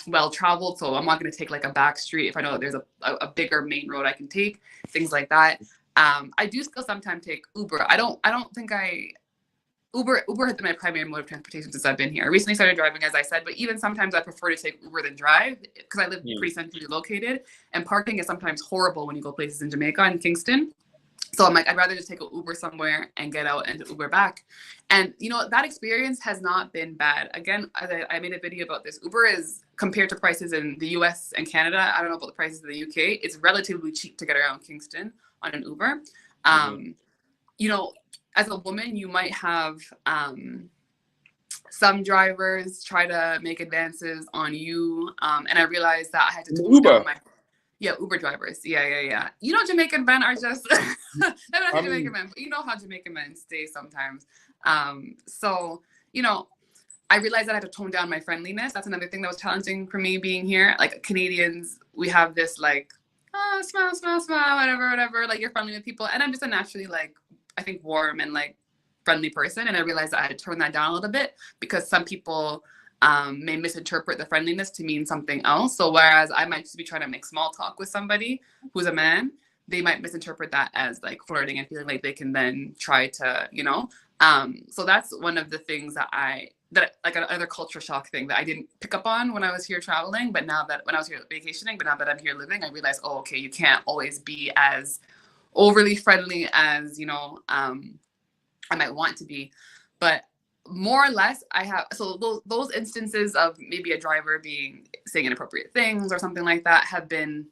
well traveled, so I'm not going to take like a back street if I know that there's a bigger main road I can take, things like that. I do still sometimes take Uber. I don't think Uber has been my primary mode of transportation since I've been here. I recently started driving, as I said, but even sometimes I prefer to take Uber than drive because I live pretty centrally located, and parking is sometimes horrible when you go places in Jamaica and Kingston. So I'm like, I'd rather just take an Uber somewhere and get out and Uber back. And, you know, that experience has not been bad. Again, I made a video about this. Uber is, compared to prices in the US and Canada, I don't know about the prices in the UK, it's relatively cheap to get around Kingston on an Uber. You know, as a woman, you might have some drivers try to make advances on you. And I realized that I had to tone down my... Yeah, Uber drivers. Yeah. You know, Jamaican men are just... Jamaican men, but you know how Jamaican men stay sometimes. So, you know, I realized that I had to tone down my friendliness. That's another thing that was challenging for me being here. Like, Canadians, we have this, like, smile, whatever. Like, you're friendly with people. And I'm just a naturally, like, I think warm and, like, friendly person. And I realized that I had to turn that down a little bit because some people... may misinterpret the friendliness to mean something else. So whereas I might just be trying to make small talk with somebody who's a man, they might misinterpret that as like flirting and feeling like they can then try to, you know. So that's one of the things that like another culture shock thing that I didn't pick up on when I was here traveling, but now that when I was here vacationing, but now that I'm here living, I realized, oh, okay, you can't always be as overly friendly as, you know, I might want to be. But more or less, I have, so those instances of maybe a driver saying inappropriate things or something like that have been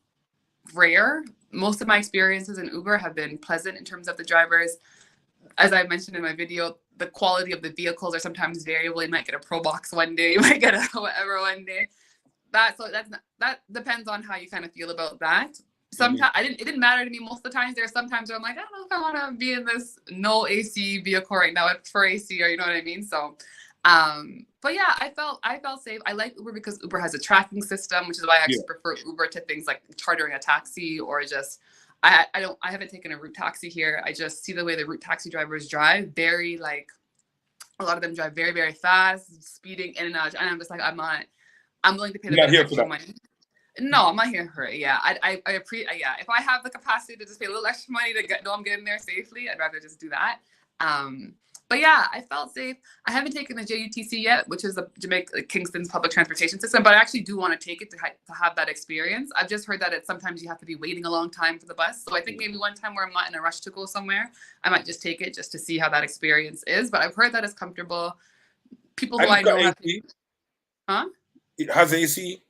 rare. Most of my experiences in Uber have been pleasant in terms of the drivers. As I mentioned in my video, the quality of the vehicles are sometimes variable. You might get a Pro Box one day, you might get a whatever one day. That depends on how you kind of feel about that. Sometimes it didn't matter to me most of the times. There are sometimes where I'm like, I don't know if I want to be in this no AC vehicle right now. I prefer AC, or you know what I mean? So, but yeah, I felt safe. I like Uber because Uber has a tracking system, which is why I actually prefer Uber to things like chartering a taxi or just, I haven't taken a route taxi here. I just see the way the route taxi drivers drive, very like, a lot of them drive very, very fast, speeding in and out. And I'm just like, I'm willing to pay the extra money. No, I'm not here for it. Yeah, I appreciate. Yeah, if I have the capacity to just pay a little extra money to know I'm getting there safely, I'd rather just do that. But yeah, I felt safe. I haven't taken the JUTC yet, which is Kingston's public transportation system, but I actually do want to take it to have that experience. I've just heard that sometimes you have to be waiting a long time for the bus. So I think maybe one time where I'm not in a rush to go somewhere, I might just take it just to see how that experience is. But I've heard that it's comfortable. People who I know have... Huh? It has AC?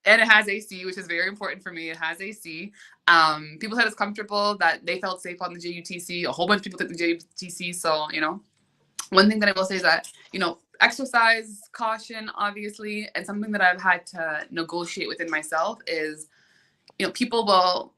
And it has AC, which is very important for me. It has AC. People said it's comfortable, that they felt safe on the JUTC. A whole bunch of people took the JUTC. So, you know, one thing that I will say is that, you know, exercise caution, obviously, and something that I've had to negotiate within myself is, you know, people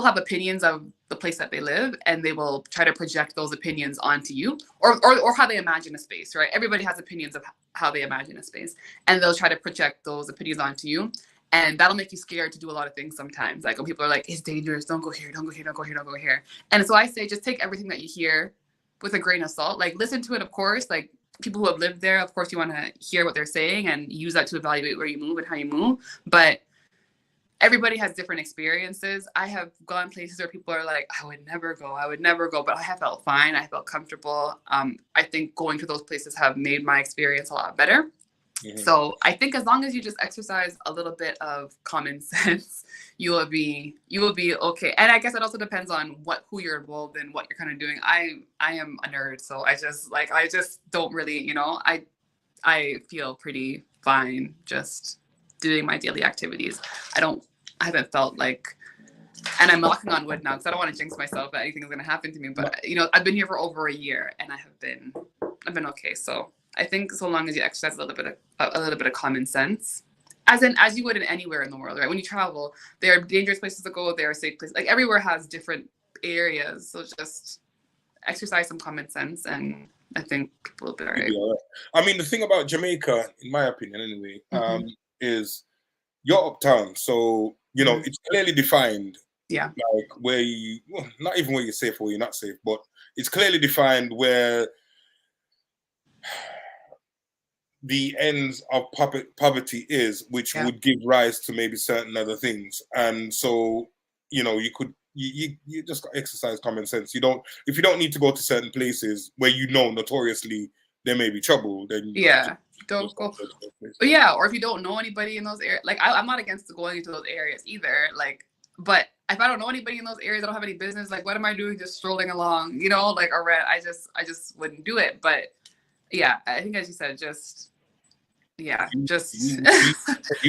have opinions of the place that they live, and they will try to project those opinions onto you, or how they imagine a space, right? Everybody has opinions of how they imagine a space, and they'll try to project those opinions onto you. And that'll make you scared to do a lot of things sometimes. Like when people are like, it's dangerous, don't go here, don't go here, don't go here, don't go here. And so I say, just take everything that you hear with a grain of salt. Like listen to it, of course. Like people who have lived there, of course, you want to hear what they're saying and use that to evaluate where you move and how you move. But everybody has different experiences. I have gone places where people are like, I would never go, but I have felt fine. I felt comfortable. I think going to those places have made my experience a lot better. So I think as long as you just exercise a little bit of common sense, you will be okay. And I guess it also depends on who you're involved in, what you're kind of doing. I am a nerd, so I just don't really, you know, I feel pretty fine just doing my daily activities. I haven't felt like, and I'm knocking on wood now because I don't want to jinx myself that anything is going to happen to me. But you know, I've been here for over a year and I've been okay. So I think so long as you exercise a little bit of common sense, as you would in anywhere in the world, right? When you travel, there are dangerous places to go, there are safe places. Like everywhere has different areas, so just exercise some common sense, and I think people will be all right. I mean, the thing about Jamaica, in my opinion, anyway, is you're uptown, so you know it's clearly defined. Yeah. Like where not even where you're safe or where you're not safe, but it's clearly defined where the ends of poverty is, which would give rise to maybe certain other things. And so, you know, you just got to exercise common sense. If you don't need to go to certain places where you know notoriously there may be trouble, then don't go. But yeah, or if you don't know anybody in those areas, like I'm not against going into those areas either. Like, but if I don't know anybody in those areas, I don't have any business. Like, what am I doing just strolling along? You know, like I just wouldn't do it. But yeah, I think as you said, just you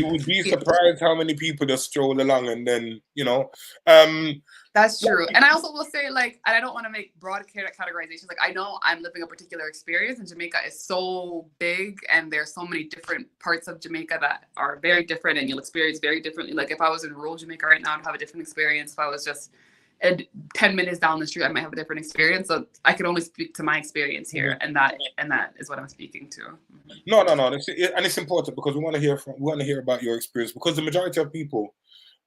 would be surprised how many people just stroll along and then, you know. That's true. And I also will say, like, and I don't want to make broad categorizations. Like, I know I'm living a particular experience, and Jamaica is so big, and there's so many different parts of Jamaica that are very different, and you'll experience very differently. Like, if I was in rural Jamaica right now, I'd have a different experience. If I was just 10 minutes down the street, I might have a different experience. So I can only speak to my experience here, and that is what I'm speaking to. No. And it's important because we want to hear about your experience, because the majority of people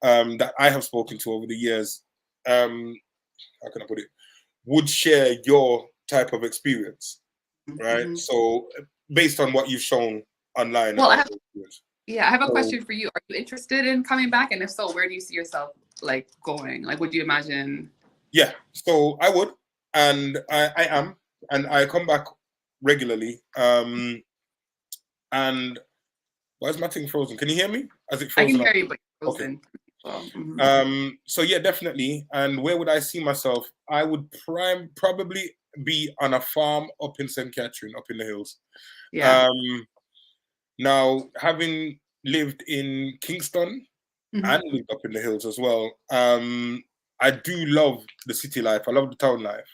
that I have spoken to over the years, how can I put it, would share your type of experience, right? So based on what you've shown online. Well, I have a question for you. Are you interested in coming back? And if so, where do you see yourself like going? Like, would you imagine? Yeah, so I would, and I am, and I come back regularly. And why is my thing frozen? Can you hear me? Is it frozen? I can hear you, but frozen. Okay. So yeah, definitely. And where would I see myself? I would probably be on a farm up in St. Catherine, up in the hills. Yeah. Now, having lived in Kingston and lived up in the hills as well, I do love the city life. I love the town life.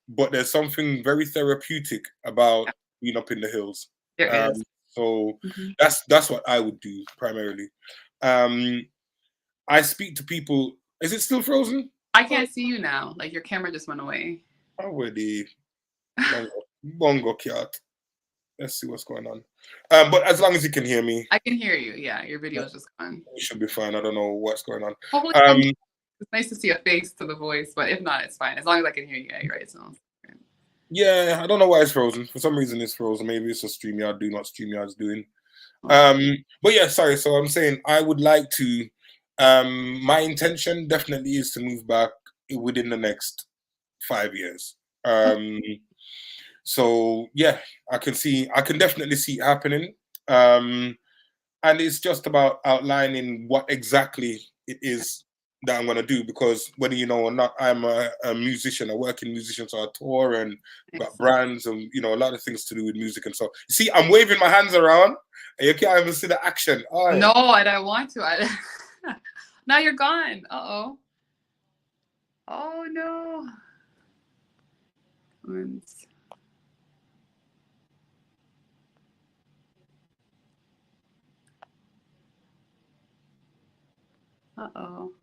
But there's something very therapeutic about being up in the hills. There is. So that's what I would do primarily. I speak to people. Is it still frozen? I can't see you now. Like, your camera just went away. Already. Bongo cat. Let's see what's going on. But as long as you can hear me. I can hear you. Yeah, your video is just gone. It should be fine. I don't know what's going on. Hopefully, it's nice to see a face to the voice, but if not, it's fine. As long as I can hear you, yeah, you're right. So. Yeah, I don't know why it's frozen. For some reason, it's frozen. Maybe it's a StreamYard doing what StreamYard's doing. But yeah, sorry. So I'm saying I would like to. My intention definitely is to move back within the next 5 years. So yeah, I can definitely see it happening. And it's just about outlining what exactly it is that I'm going to do, because whether you know or not, I'm a musician, a working musician, so I tour and got brands and, you know, a lot of things to do with music. And so, see, I'm waving my hands around and you can't even see the action. Oh, no, I don't want to. Now you're gone. Uh-oh. Oh, no. Uh-oh.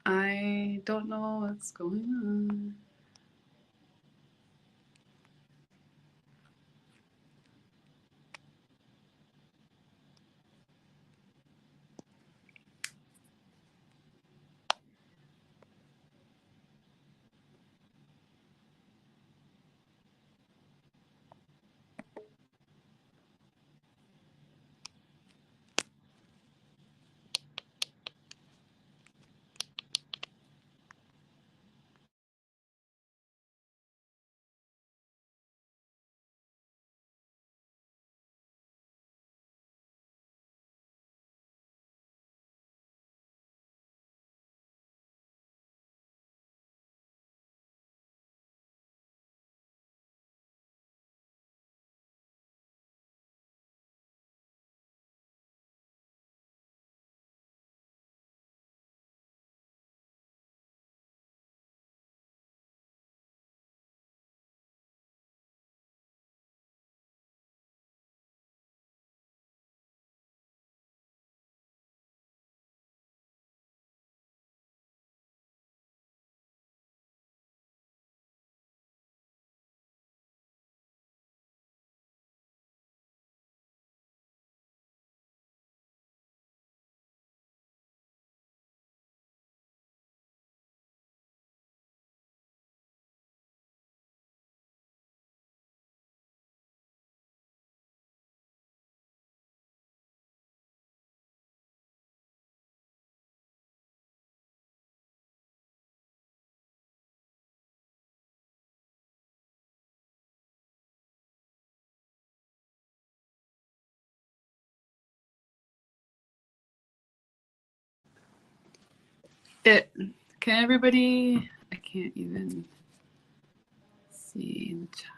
I don't know what's going on. Can everybody? I can't even see the chat.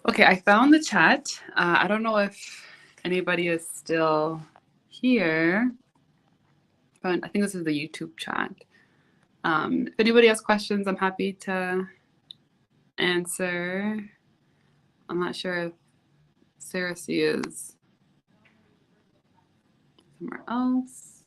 Okay, I found the chat. I don't know if anybody is still here, but I think this is the YouTube chat. If anybody has questions, I'm happy to answer. I'm not sure if Sarah C is somewhere else.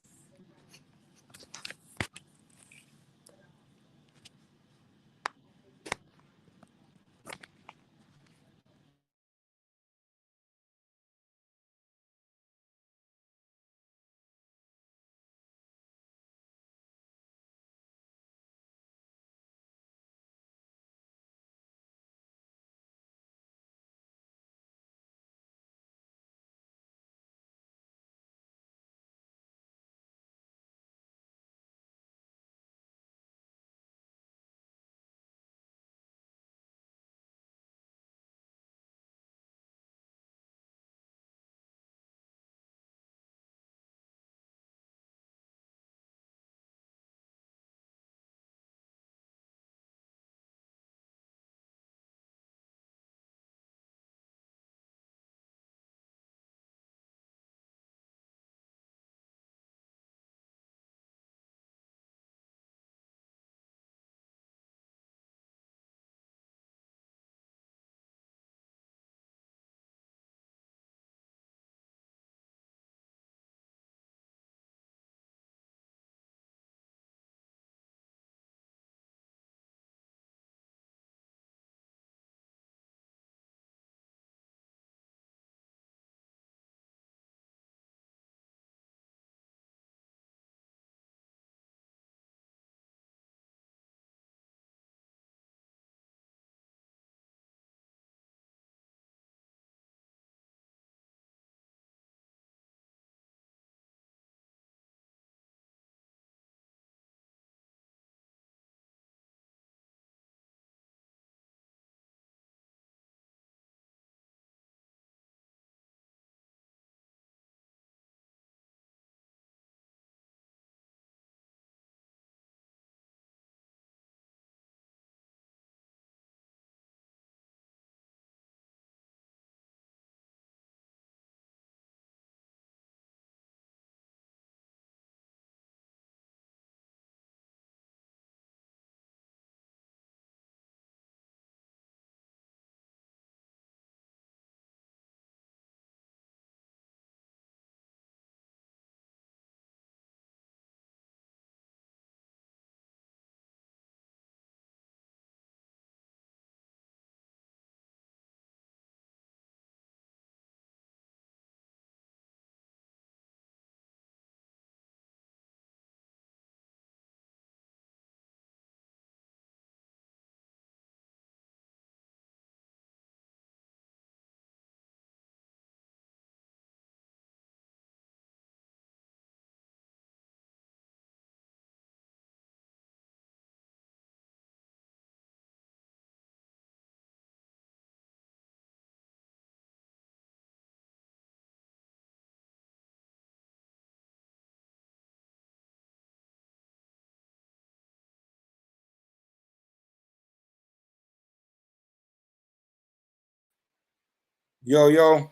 Yo, yo.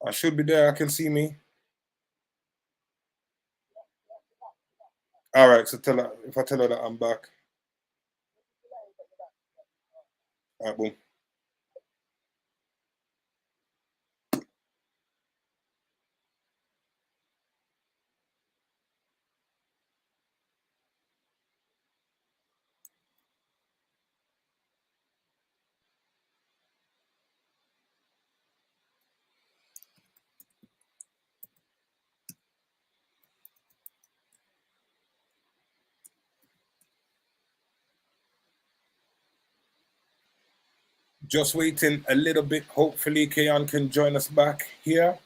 I should be there. I can see me. All right. So tell her if I tell her that I'm back. All right, boom. Just waiting a little bit. Hopefully, Kayonne can join us back here.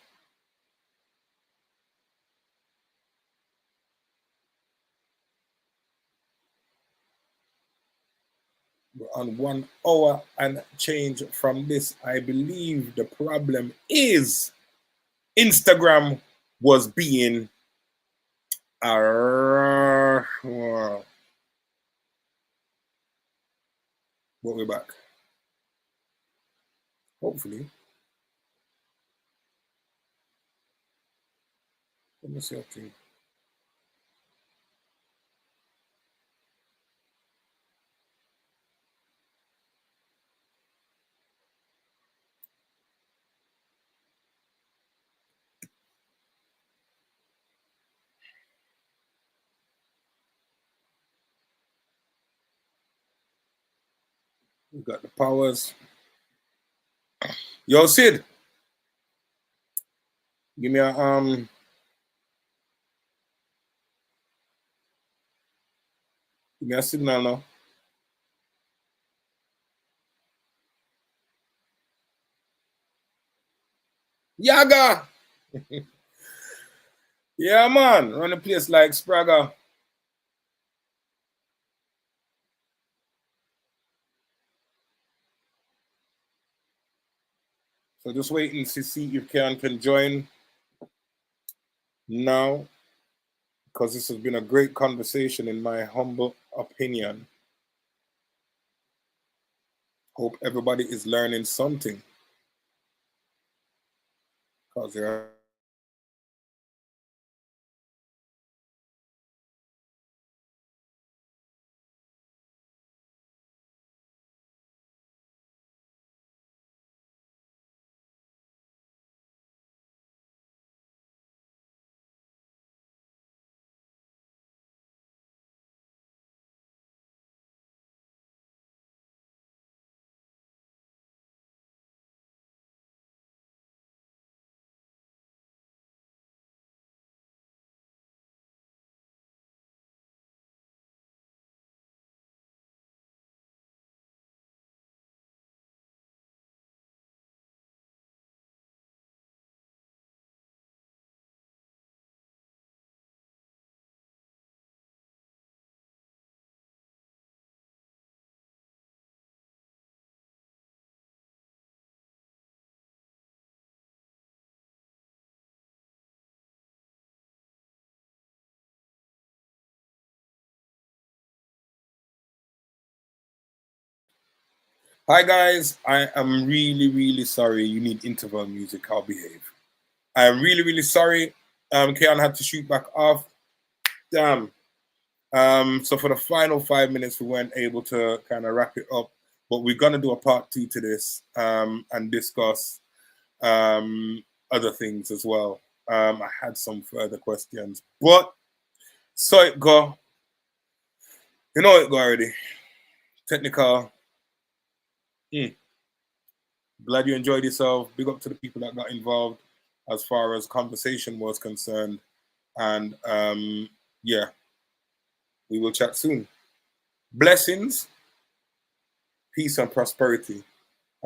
We're on 1 hour and change from this. I believe the problem is Instagram was being but we're back. Hopefully. Let me see. Okay. We got the powers. Yo, Sid. Give me a give me a signal now. Yaga! Yeah, man. Run a place like Spraga. So just waiting to see if Kayonne can join now, because this has been a great conversation in my humble opinion. Hope everybody is learning something. Because there. Hi guys, I am really, really sorry. You need interval music. I'll behave. I am really, really sorry. Kayonne had to shoot back off. Damn. So for the final 5 minutes, we weren't able to kind of wrap it up, but we're gonna do a part 2 to this and discuss other things as well. I had some further questions, but so it go. You know it go already. Technical. Glad you enjoyed yourself. Big up to the people that got involved as far as conversation was concerned. And yeah, we will chat soon. Blessings, peace, and prosperity.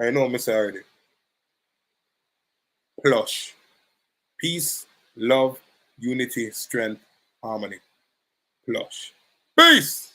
I know, Miss already. Plush. Peace, love, unity, strength, harmony. Plush. Peace.